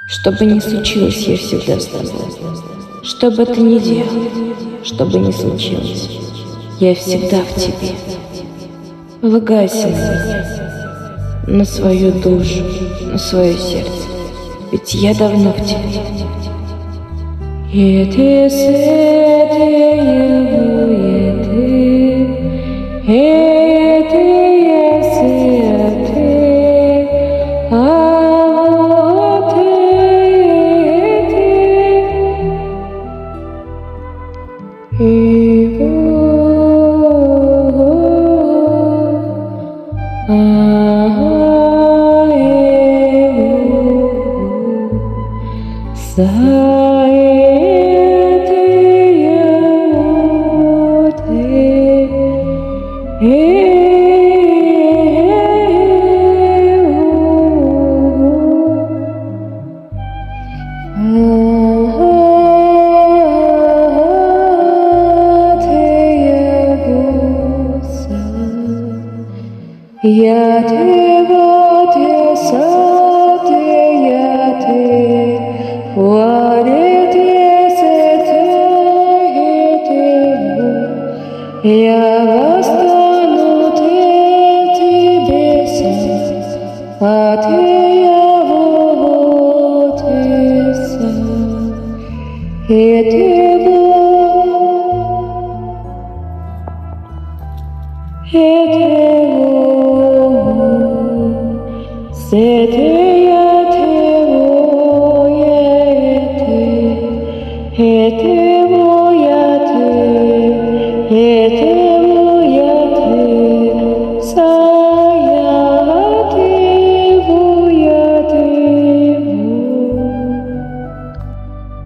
Что бы ни случилось, я всегда с тобой. Что бы ты ни делал, что бы ни случилось, я всегда в тебе. Полагайся на свою душу, на свое сердце, ведь я давно в тебе. Я восстану тебе сам, а ты я вот и сам, и ты C'était